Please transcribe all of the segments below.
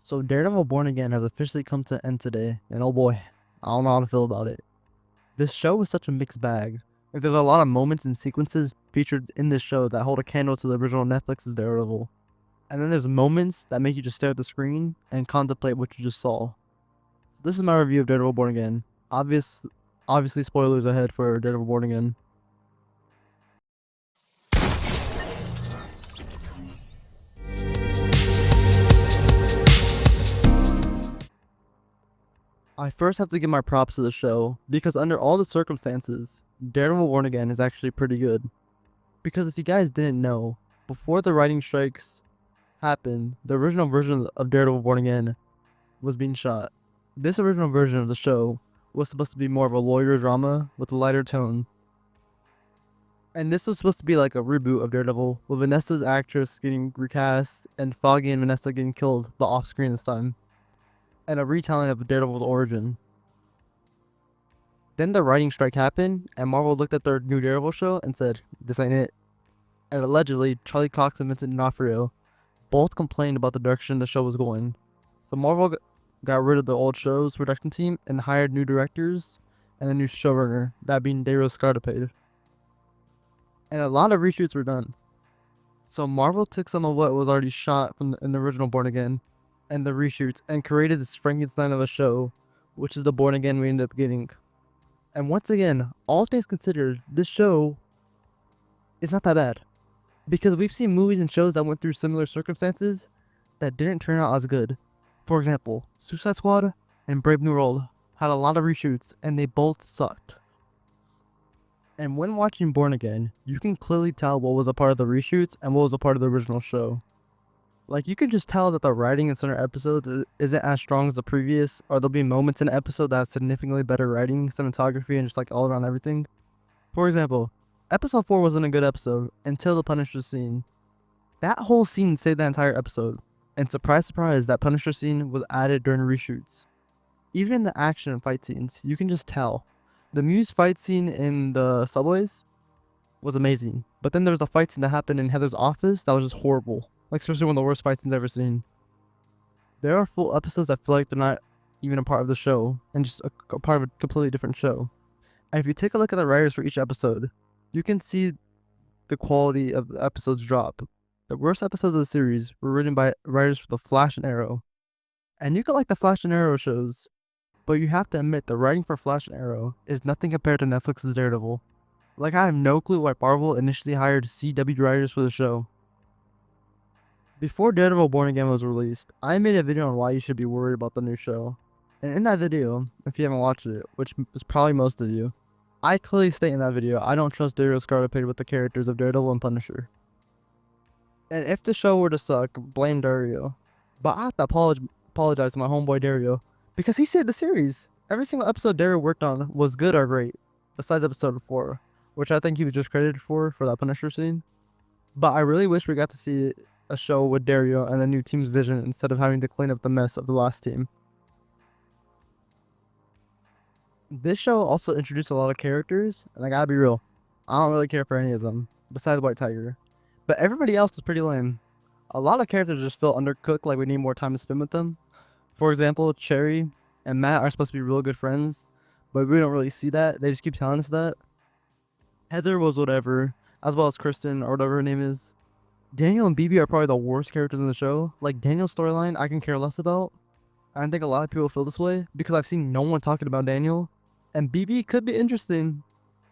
So Daredevil Born Again has officially come to an end today, and oh boy, I don't know how to feel about it. This show is such a mixed bag. Like, there's a lot of moments and sequences featured in this show that hold a candle to the original Netflix's Daredevil. And then there's moments that make you just stare at the screen and contemplate what you just saw. So this is my review of Daredevil Born Again. Obviously spoilers ahead for Daredevil Born Again. I first have to give my props to the show, because under all the circumstances, Daredevil Born Again is actually pretty good. Because if you guys didn't know, before the writing strikes happened, the original version of Daredevil Born Again was being shot. This original version of the show was supposed to be more of a lawyer drama with a lighter tone. And this was supposed to be like a reboot of Daredevil, with Vanessa's actress getting recast and Foggy and Vanessa getting killed, but off screen this time, and a retelling of Daredevil's origin. Then the writing strike happened, and Marvel looked at their new Daredevil show and said, "This ain't it." And allegedly, Charlie Cox and Vincent D'Onofrio both complained about the direction the show was going. So Marvel got rid of the old show's production team and hired new directors and a new showrunner, that being Dario Scardapane. And a lot of reshoots were done. So Marvel took some of what was already shot in the original Born Again and the reshoots and created this Frankenstein of a show, which is the Born Again we ended up getting. And once again, all things considered, this show is not that bad. Because we've seen movies and shows that went through similar circumstances that didn't turn out as good. For example, Suicide Squad and Brave New World had a lot of reshoots and they both sucked. And when watching Born Again, you can clearly tell what was a part of the reshoots and what was a part of the original show. Like, you can just tell that the writing in certain episodes isn't as strong as the previous, or there'll be moments in an episode that has significantly better writing, cinematography, and just like all around everything. For example, episode 4 wasn't a good episode until the Punisher scene. That whole scene saved that entire episode. And surprise, surprise, that Punisher scene was added during reshoots. Even in the action and fight scenes, you can just tell. The Muse fight scene in the subways was amazing. But then there was a fight scene that happened in Heather's office that was just horrible. Like, seriously, one of the worst fight scenes I've ever seen. There are full episodes that feel like they're not even a part of the show, and just a part of a completely different show. And if you take a look at the writers for each episode, you can see the quality of the episodes drop. The worst episodes of the series were written by writers for The Flash and Arrow. And you could like the Flash and Arrow shows, but you have to admit the writing for Flash and Arrow is nothing compared to Netflix's Daredevil. Like, I have no clue why Marvel initially hired CW writers for the show. Before Daredevil Born Again was released, I made a video on why you should be worried about the new show. And in that video, if you haven't watched it, which is probably most of you, I clearly state in that video I don't trust Dario Scardapane with the characters of Daredevil and Punisher. And if the show were to suck, blame Dario. But I have to apologize to my homeboy Dario, because he saved the series. Every single episode Dario worked on was good or great, besides episode 4, which I think he was just credited for that Punisher scene. But I really wish we got to see a show with Dario and the new team's vision instead of having to clean up the mess of the last team. This show also introduced a lot of characters, and I gotta be real, I don't really care for any of them, besides White Tiger. But everybody else was pretty lame. A lot of characters just feel undercooked, like we need more time to spend with them. For example, Cherry and Matt are supposed to be real good friends, but we don't really see that. They just keep telling us that. Heather was whatever, as well as Kristen, or whatever her name is. Daniel and BB are probably the worst characters in the show. Like, Daniel's storyline, I can care less about. I think a lot of people feel this way, because I've seen no one talking about Daniel. And BB could be interesting,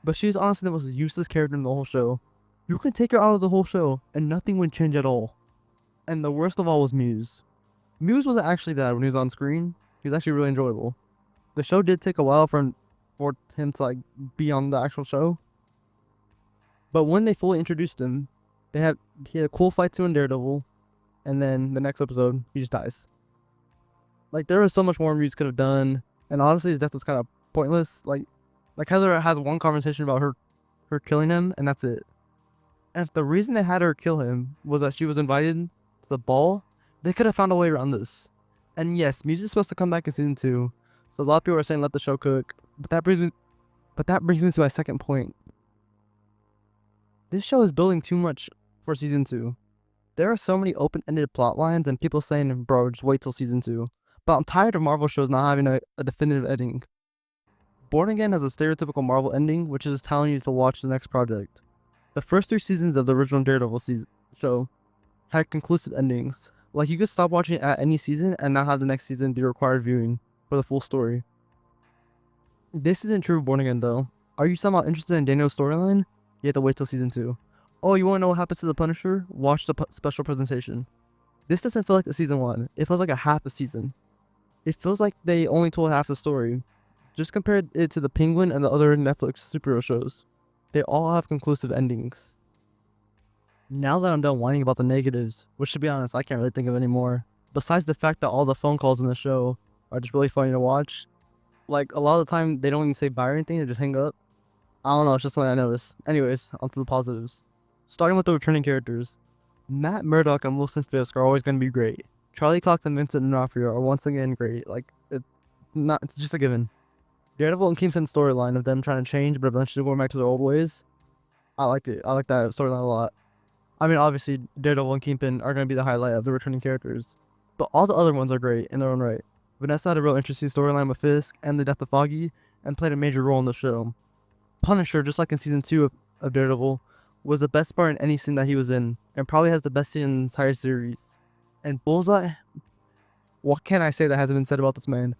but she's honestly the most useless character in the whole show. You can take her out of the whole show, and nothing would change at all. And the worst of all was Muse. Muse wasn't actually bad when he was on screen. He was actually really enjoyable. The show did take a while for him to like be on the actual show. But when they fully introduced him, he had a cool fight scene in Daredevil, and then the next episode, he just dies. Like, there was so much more Muse could have done, and honestly, his death was kind of pointless. Like Heather has one conversation about her killing him, and that's it. And if the reason they had her kill him was that she was invited to the ball, they could have found a way around this. And yes, Muse is supposed to come back in season 2, so a lot of people are saying let the show cook. But that brings me to my second point. This show is building too much for season 2. There are so many open-ended plot lines and people saying, bro, just wait till season 2. But I'm tired of Marvel shows not having a definitive ending. Born Again has a stereotypical Marvel ending, which is telling you to watch the next project. The first 3 seasons of the original Daredevil show had conclusive endings. Like, you could stop watching at any season and not have the next season be required viewing for the full story. This isn't true of Born Again, though. Are you somehow interested in Daniel's storyline? You have to wait till season 2. Oh, you want to know what happens to the Punisher? Watch the special presentation. This doesn't feel like the season 1. It feels like a half a season. It feels like they only told half the story. Just compare it to the Penguin and the other Netflix superhero shows. They all have conclusive endings. Now that I'm done whining about the negatives, which to be honest, I can't really think of any more, besides the fact that all the phone calls in the show are just really funny to watch. Like, a lot of the time, they don't even say bye or anything, they just hang up. I don't know, it's just something I noticed. Anyways, onto the positives. Starting with the returning characters. Matt Murdock and Wilson Fisk are always going to be great. Charlie Cox and Vincent D'Onofrio are once again great. Like, it's just a given. Daredevil and Kingpin's storyline of them trying to change but eventually going back to their old ways, I liked it. I like that storyline a lot. I mean, obviously, Daredevil and Kingpin are going to be the highlight of the returning characters, but all the other ones are great in their own right. Vanessa had a real interesting storyline with Fisk and the death of Foggy, and played a major role in the show. Punisher, just like in season 2 of Daredevil, was the best part in any scene that he was in, and probably has the best scene in the entire series. And Bullseye, what can I say that hasn't been said about this man?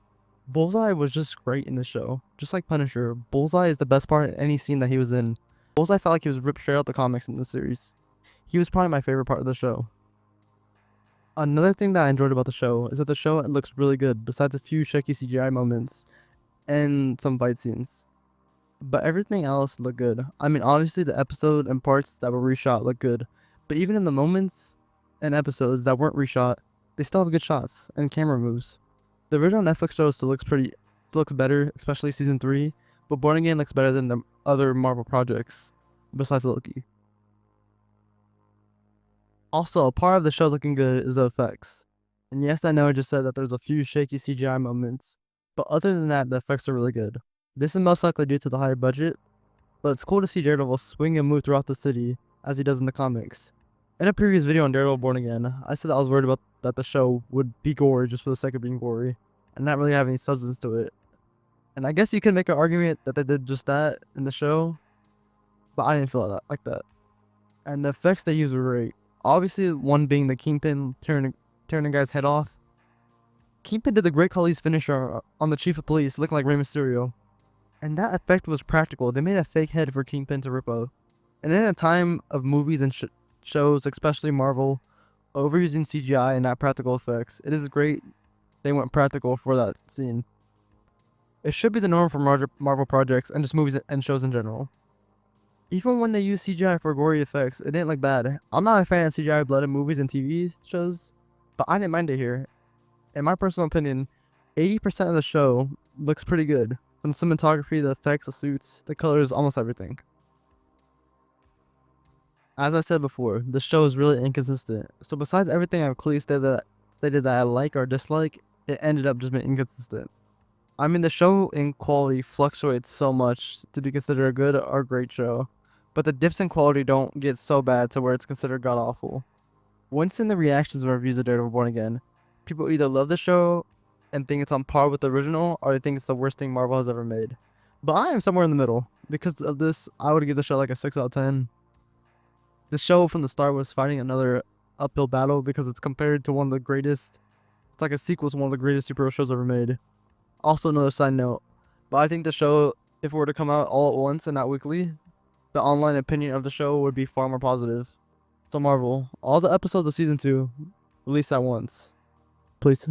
Bullseye was just great in the show. Just like Punisher, Bullseye is the best part in any scene that he was in. Bullseye felt like he was ripped straight out the comics in this series. He was probably my favorite part of the show. Another thing that I enjoyed about the show is that the show looks really good, besides a few shaky CGI moments and some fight scenes. But everything else looked good. I mean, honestly, the episode and parts that were reshot look good. But even in the moments and episodes that weren't reshot, they still have good shots and camera moves. The original Netflix show still looks better, especially season 3. But Born Again looks better than the other Marvel projects, besides Loki. Also, a part of the show looking good is the effects. And yes, I know I just said that there's a few shaky CGI moments, but other than that, the effects are really good. This is most likely due to the higher budget, but it's cool to see Daredevil swing and move throughout the city, as he does in the comics. In a previous video on Daredevil Born Again, I said that I was worried about that the show would be gory just for the sake of being gory, and not really have any substance to it. And I guess you could make an argument that they did just that in the show, but I didn't feel like that. And the effects they used were great. Obviously, one being the Kingpin tearing a guy's head off. Kingpin did the Great Khali's finisher on the Chief of Police, looking like Rey Mysterio. And that effect was practical. They made a fake head for Kingpin to rip off. And in a time of movies and shows, especially Marvel, overusing CGI and not practical effects, it is great they went practical for that scene. It should be the norm for Marvel projects and just movies and shows in general. Even when they use CGI for gory effects, it didn't look bad. I'm not a fan of CGI blood in movies and TV shows, but I didn't mind it here. In my personal opinion, 80% of the show looks pretty good. From the cinematography, the effects, the suits, the colors, almost everything. As I said before, the show is really inconsistent. So besides everything I've clearly stated that I like or dislike, it ended up just being inconsistent. I mean, the show in quality fluctuates so much to be considered a good or great show, but the dips in quality don't get so bad to where it's considered god-awful. Once in the reactions and reviews of Daredevil Born Again, people either love the show and think it's on par with the original, or they think it's the worst thing Marvel has ever made. But I am somewhere in the middle. Because of this, I would give the show like a 6 out of 10. The show from the start was fighting another uphill battle because it's compared to one of the greatest, it's like a sequel to one of the greatest superhero shows ever made. Also, another side note, but I think the show, if it were to come out all at once and not weekly, the online opinion of the show would be far more positive. So Marvel, all the episodes of season 2, release at once, please.